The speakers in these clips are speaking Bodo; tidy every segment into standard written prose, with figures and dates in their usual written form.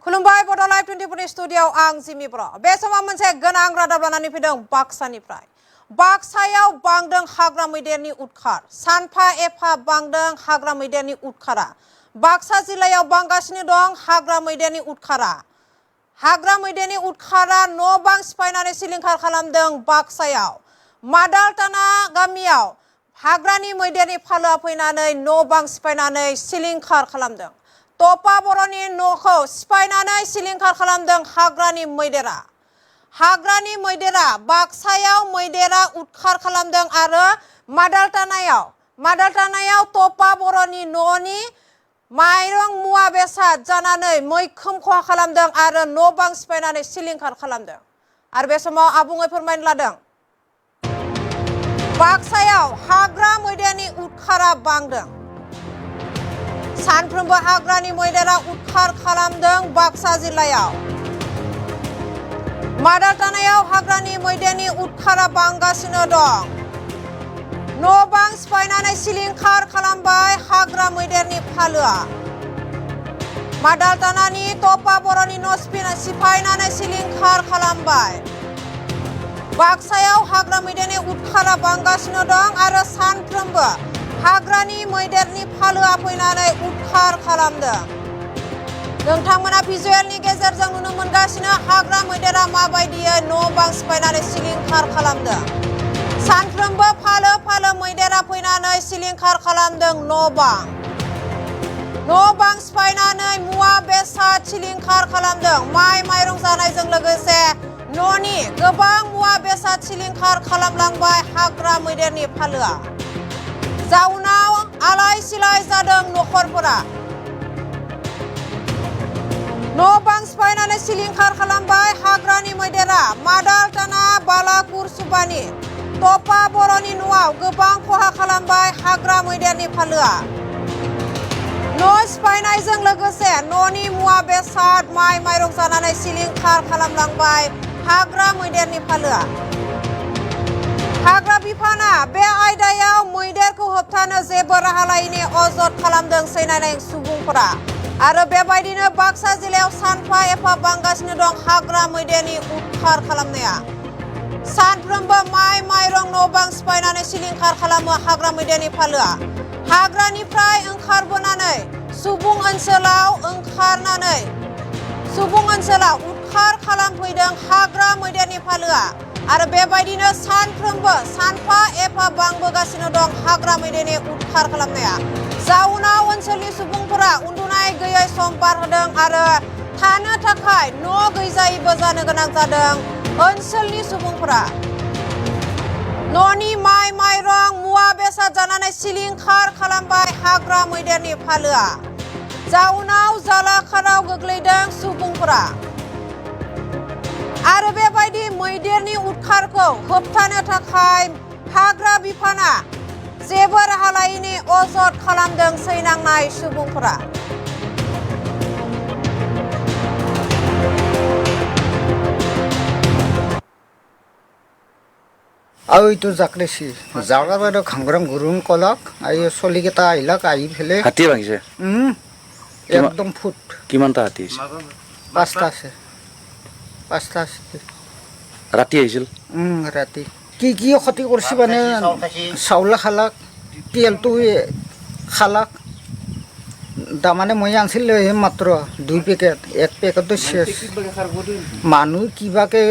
खुलुमबाय बड' लाइभ 24 स्टुडिय'आव आं जिमि बर'। बे समाव मोनसे गोनां रादाब लानानै फैदों बाक्सानिफ्राय। बाक्सायाव बांदों हाग्रा मैदेरनि उदखार। सानफा एफा बांदों हाग्रा मैदेरनि उदखारा। बाक्सा जिल्लायाव बांगासिनो दं हाग्रा मैदेरनि उदखारा। हाग्रा मैदेरनि उदखारा न' बां सिफायनानै सिलिंखार खालामदों बाक्सायाव। मादालटाना गामियाव हाग्रानि मैदेरनि फालोआ फैनानै न' बां सिफायनानै सिलिंखार खालामदों। टपा बर'नि न'खौ सिफायनानै सिलिंखार खालामदों हाग्रानि मैदेरा। हाग्रानि मैदेरा बाक्सायाव मैदेरा उदखार खालामदों आरो मादालटानायाव टपा बर'नि न'नि माइरं मुवा बेसाद जानानै मैखोम खहा खालामदों आरो न' बां सिफायनानै सिलिंखार खालामदों। आरो बे समाव आबुङै फोरमायनो लादों बाक्सायाव हाग्रा मैदेरनि उदखारा बांदों। सानफ्रोमबो हाग्रानि मैदेरा उदखार खालामदों बाक्सा जिल्लायाव। मादालटानायाव हाग्रानि मैदेरनि उदखारा बांगासिनो दं। न' बां सिफायनानै सिलिंखार खालामबाय हाग्रा मैदेरनि फालोआ। मादालटानानि टपा बर'नि न' सिफायनानै सिलिंखार खालामबाय। बाक्सायाव हाग्रा मैदेरनि उदखारा बांगासिनो दं आरो सानफ्रोमबो हाग्रानि मैदेरनि फालोआ फैनानै उदखार खालामदों। नोंथांमोना भिजुएलनि गेजेरजों नुनो मोनगासिनो हाग्रा मैदेरा माबायदियै न' बां सिफायनानै सिलिंखार खालामदों। सानफ्रोमबो फालो फालो मैदेरा फैनानै सिलिंखार खालामदों न' बां सिफायनानै मुवा बेसाद सिलिंखार खालामदों। माइ माइरं जानायजों लोगोसे न'नि गोबां मुवा बेसाद सिलिंखार खालामलांबाय हाग्रा मैदेरनि फालोआ। जाउनाव आलाय सिलाय जादों न'खरफोरा। न' बां सिफायनानै सिलिंखार खालामबाय हाग्रानि मैदेरा। मादालटाना बालाकुर सुबानि टपा बर'नि न'आव गोबां खहा खालामबाय हाग्रा मैदेरनि फालोआ। न' सिफायनायजों लोगोसे न'नि मुवा बेसाद माइ माइरं जानानै सिलिंखार खालामलांबाय हाग्रा मैदेरनि फालोआ। हाग्रा बिफाना बे आयदायाव मैदेरखौ होबथानो जेबो राहा लायैनि अजद खालामदों सैनायनाय सुबुंफोरा। आरो बेबायदिनो बाक्सा जिल्लायाव सानफा एफा बांगासिनो दं हाग्रा मैदेरनि उदखार खालामनाया। सानफ्रोमबो माइ माइरं न' बां सिफायनानै सिलिंखार खालामो हाग्रा मैदेरनि फालोआ। हाग्रानिफ्राय ओंखारबोनानै सुबुं ओनसोलाव उदखार खालामफैदों हाग्रा मैदेरनि फालोआ। आरो बेबायदिनो सानफ्रोमबो सानफा एफा बांबोगासिनो दं हाग्रा मैदेरनि उदखार खालामनाया। जाउनाव ओनसोलनि सुबुंफोरा उन्दुनाय गैयै सम बारहोदों आरो थानो थाखाय न' गैजायैबो जानो गोनां जादों ओनसोलनि सुबुंफोरा। न'नि माइ माइरं मुवा बेसाद जानानै सिलिंखार खालामबाय हाग्रा मैदेरनि फालोआ। जाउनाव जालाखाराव गोग्लैदों सुबुंफोरा। आरो बेबायदि मैदेरनि उदखारखौ होबथानो थाखाय हाग्रा बिफाना जेबो राहा लायैनि अजद खालामदों सैनांनाय सुबुंफोरा। এইটো জাকলেছি জাগাৰ বাইদেউ ঘাংগ্ৰাম ঘূৰুন কলক এই চলিকেইটা আহিলাক আহি পেলাই হাতী ভাঙিছে একদম ফুট কিমানটা হাতী আছে? পাঁচটা আছে ৰাতি আহিছিল ৰাতি কি কি ক্ষতি কৰিছে মানে চাউল খালাক তেলটো খালাক তাৰমানে মই আনিছিলোঁ মাত্ৰ 2 পেকেট 1 পেকেটটো শেষ মানুহ কিবাকে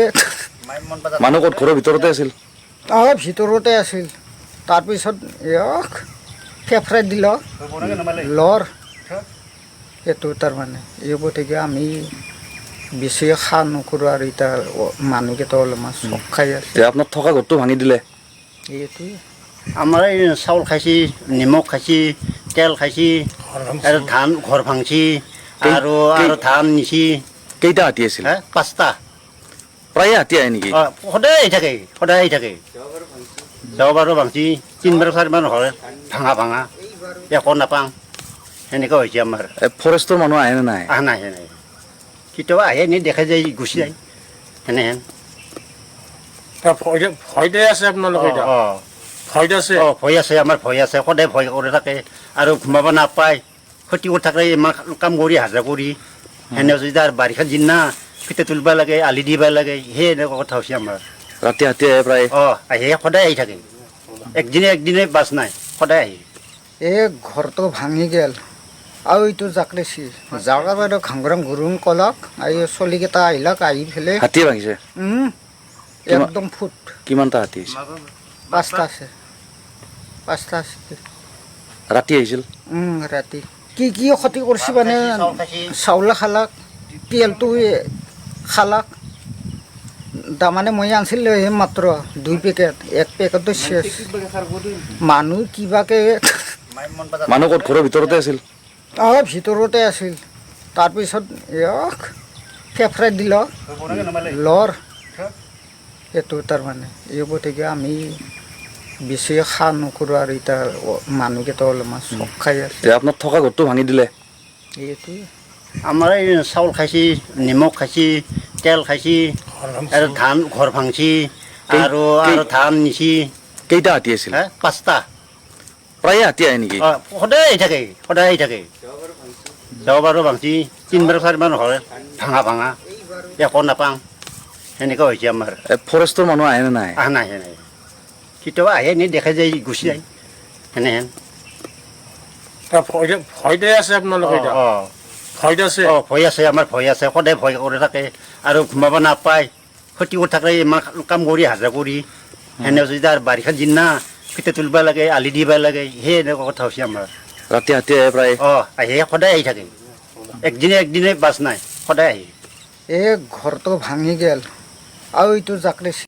মানুহ ক'ত ঘৰৰ ভিতৰতে আছিল? ভিতৰতে আছিল। তাৰপিছত ফেফৰাই দিল লৰ সেইটো তাৰমানে এই গতিকে আমি বেছি খা নকৰোঁ আৰু এতিয়া মানুহকেইটা অলপমান চখ খাই আছে। আপোনাৰ থকা ঘৰটো ভাঙি দিলে? এইটোৱে আমাৰ এই চাউল খাইছি, নিমখ খাইছি, তেল খাইছি আৰু ধান ঘৰ ভাঙছি আৰু ধান নিছি। কেইটা হাতী আছিল? 5টা। প্ৰায়ে হাতী আহে নেকি? সদায় আহি থাকে যোৱাবাৰো ভাঙছি 3বাৰ 4বাৰ হয় ভাঙা একো নাপাওঁ সেনেকুৱা হৈছে আমাৰ। ফৰেষ্টৰ মানুহ আহেনে নাই? নাই কেতিয়াবা আহে এনেই দেখা যায় গুচি যায় সেনেহেন। ভয়তে আছে আপোনালোকে? ভয় আছে আমাৰ ভয় আছে সদায় ভয় কৰি থাকে আৰু ঘুমাব নাপায় ক্ষতি কৰি থাকে ইমান কাম কৰি হাজিৰা কৰি সেনে যদি তাৰ বাৰিষা দিন না ফিতে তুলিব লাগে আলি দিব লাগে সেই এনেকুৱা কথা হৈছে আমাৰ ৰাতি হাতী আহে প্ৰায় আহি সদায় আহি থাকে একদিনে বাছ নাই সদায় আহি এই ঘৰটো ভাঙি গেল আৰু এইটো জাকলেছি জাগাৰ বাইদেউ ঘাংগ্ৰাম ঘুৰুং কলক এই চলিকেইটা আহিলাক আহি পেলাই হাতীয়ে ভাঙিছে একদম ফুট কিমানটা হাতী আহিছে 5টা আছে 5টা আছে ৰাতি আহিছিল ৰাতি কি ক্ষতি কৰিছে মানে চাউল খালাক তেলটো খালাক তাৰমানে মই আনিছিলোঁ সেই মাত্ৰ 2 পেকেট 1 পেকেটটো শেষ মানুহ কিবাকে মানুহ ক'ত ঘৰৰ ভিতৰতে আছিল ভিতৰতে আছিল তাৰপিছত কেফৰাই দিল লৰ এইটো তাৰমানে এই গতিকে আমি বেছি খা নকৰোঁ আৰু এতিয়া মানুহকেইটা অলপমান চখ খাই আছে আপোনাৰ থকা ঘৰটো ভাঙি দিলে এইটোৱে আমাৰ এই চাউল খাইছি নিমখ খাইছি তেল খাইছি আৰু ধান ঘৰ ভাঙছি আৰু ধান নিছি কেইটা হাতী আছিল 5টা প্ৰায়ে হাতী আহে নেকি সদায় আহি থাকে যাব বাৰু ভাঙছি 3বাৰ 4বাৰ হয় ভাঙা একো নাপাওঁ সেনেকুৱা হৈছে আমাৰ ফৰেষ্টৰ মানুহ আহে নে নাই নাই কেতিয়াবা আহে নি দেখা যায় গুচি যায় সেনেহেন ভয়তে আছে আপোনালোকে এতিয়া ভয়তে আছে ভয় আছে আমাৰ ভয় আছে সদায় ভয় কৰি থাকে আৰু ঘুমাব নাপায় ক্ষতি কৰি থাকে ইমান কাম কৰি হাজিৰা কৰি সেনে যদি তাৰ বাৰিষা দিন না ফিতে তুলিব লাগে আলি দিব লাগে সেই এনেকুৱা কথা হৈছে আমাৰ ৰাতি হাতী আহে প্ৰায় আহি সদায় আহি থাকে একদিনে বাছ নাই সদায় আহি এই ঘৰটো ভাঙি গেল আৰু এইটো জাকলেছি